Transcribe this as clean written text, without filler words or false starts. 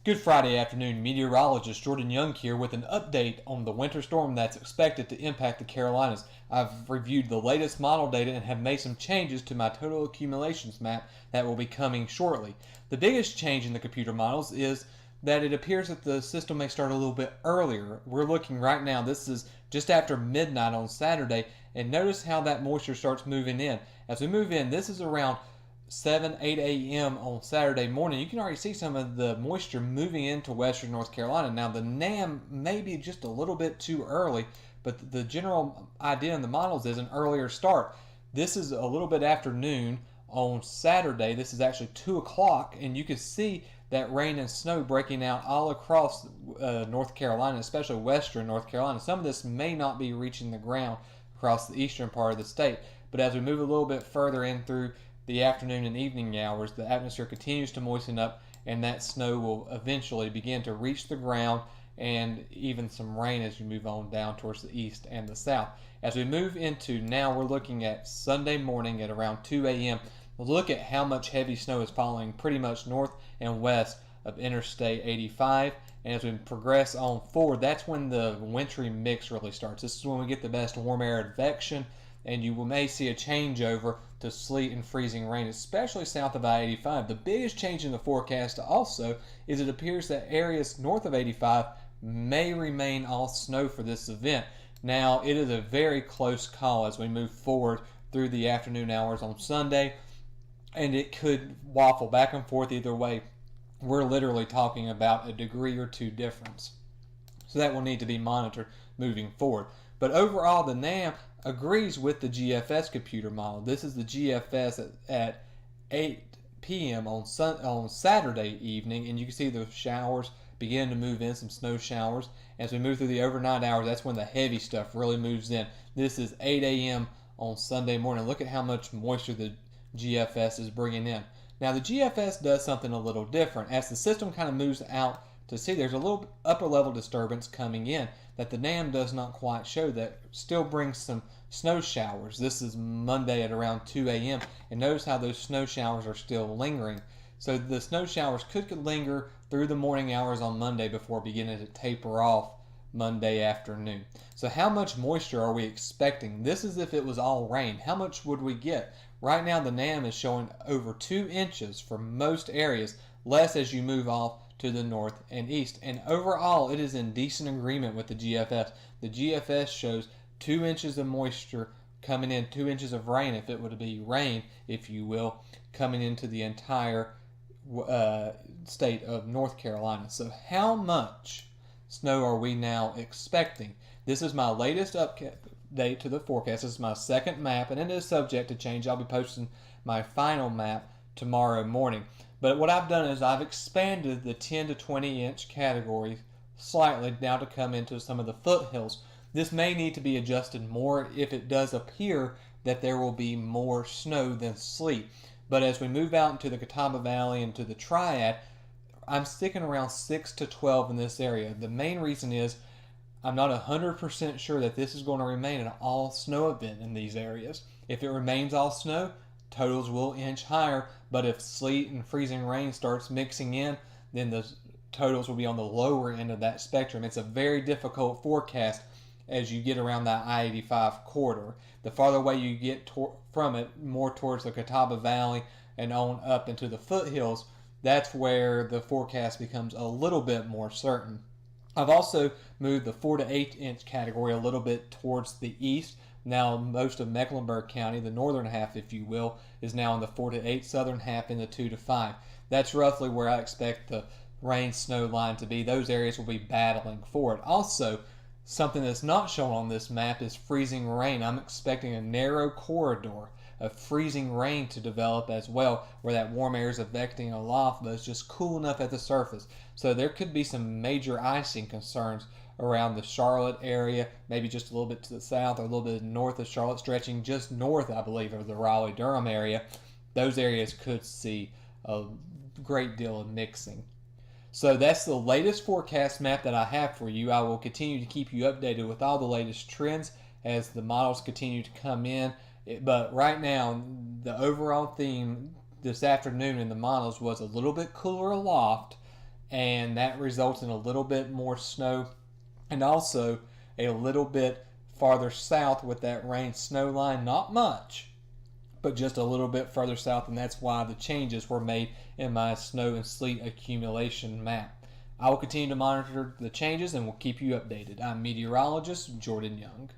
Good Friday afternoon, meteorologist Jordan Young here with an update on the winter storm that's expected to impact the Carolinas. I've reviewed the latest model data and have made some changes to my total accumulations map that will be coming shortly. The biggest change in the computer models is that it appears that the system may start a little bit earlier. We're looking right now, this is just after midnight on Saturday, and notice how that moisture starts moving in. As we move in, this is around 7, 8 a.m. on Saturday morning. You can already see some of the moisture moving into western North Carolina. Now, the NAM may be just a little bit too early, but the general idea in the models is an earlier start. This is a little bit after noon on Saturday. This is actually 2 o'clock, and you can see that rain and snow breaking out all across North Carolina, especially western North Carolina. Some of this may not be reaching the ground across the eastern part of the state, but as we move a little bit further in through the afternoon and evening hours, the atmosphere continues to moisten up, and that snow will eventually begin to reach the ground, and even some rain as you move on down towards the east and the south. As we move into now, we're looking at Sunday morning at around 2 a.m. Look at how much heavy snow is falling pretty much north and west of Interstate 85. And as we progress on forward, that's when the wintry mix really starts. This is when we get the best warm air advection, and you may see a changeover to sleet and freezing rain, especially south of I-85. The biggest change in the forecast also is it appears that areas north of 85 may remain all snow for this event. Now, it is a very close call as we move forward through the afternoon hours on Sunday, and it could waffle back and forth either way. We're literally talking about a degree or two difference. So that will need to be monitored moving forward. But overall, the NAM agrees with the GFS computer model. This is the GFS at 8 p.m. on Saturday evening, and you can see the showers begin to move in, some snow showers. As we move through the overnight hours, that's when the heavy stuff really moves in. This is 8 a.m. on Sunday morning. Look at how much moisture the GFS is bringing in. Now, the GFS does something a little different. As the system kind of moves out to sea, there's a little upper level disturbance coming in that the NAM does not quite show, that still brings some snow showers. This is Monday at around 2 a.m. and notice how those snow showers are still lingering. So the snow showers could linger through the morning hours on Monday before beginning to taper off Monday afternoon. So how much moisture are we expecting? This is if it was all rain. How much would we get? Right now the NAM is showing over 2 inches for most areas, less as you move off to the north and east. And overall, it is in decent agreement with the GFS. The GFS shows 2 inches of moisture coming in, 2 inches of rain, if it would be rain, if you will, coming into the entire state of North Carolina. So how much snow are we now expecting? This is my latest update to the forecast. This is my second map, and it is subject to change. I'll be posting my final map tomorrow morning. But what I've done is I've expanded the 10 to 20 inch category slightly now to come into some of the foothills. This may need to be adjusted more if it does appear that there will be more snow than sleet. But as we move out into the Catawba Valley and to the Triad, I'm sticking around 6 to 12 in this area. The main reason is I'm not 100% sure that this is going to remain an all snow event in these areas. If it remains all snow, totals will inch higher, but if sleet and freezing rain starts mixing in, then the totals will be on the lower end of that spectrum. It's a very difficult forecast as you get around that I-85 corridor. The farther away you get from it, more towards the Catawba Valley and on up into the foothills, that's where the forecast becomes a little bit more certain. I've also moved the 4 to 8 inch category a little bit towards the east. Now most of Mecklenburg County, the northern half if you will, is now in the 4 to 8, southern half in the 2 to 5. That's roughly where I expect the rain snow line to be. Those areas will be battling for it. Also, something that's not shown on this map is freezing rain. I'm expecting a narrow corridor of freezing rain to develop as well, where that warm air is advecting aloft, but it's just cool enough at the surface. So there could be some major icing concerns around the Charlotte area, maybe just a little bit to the south or a little bit north of Charlotte, stretching just north, I believe, of the Raleigh-Durham area. Those areas could see a great deal of mixing. So that's the latest forecast map that I have for you. I will continue to keep you updated with all the latest trends as the models continue to come in. But right now, the overall theme this afternoon in the models was a little bit cooler aloft and that results in a little bit more snow, and also a little bit farther south with that rain snow line. Not much, but just a little bit further south, and that's why the changes were made in my snow and sleet accumulation map. I will continue to monitor the changes and will keep you updated. I'm meteorologist Jordan Young.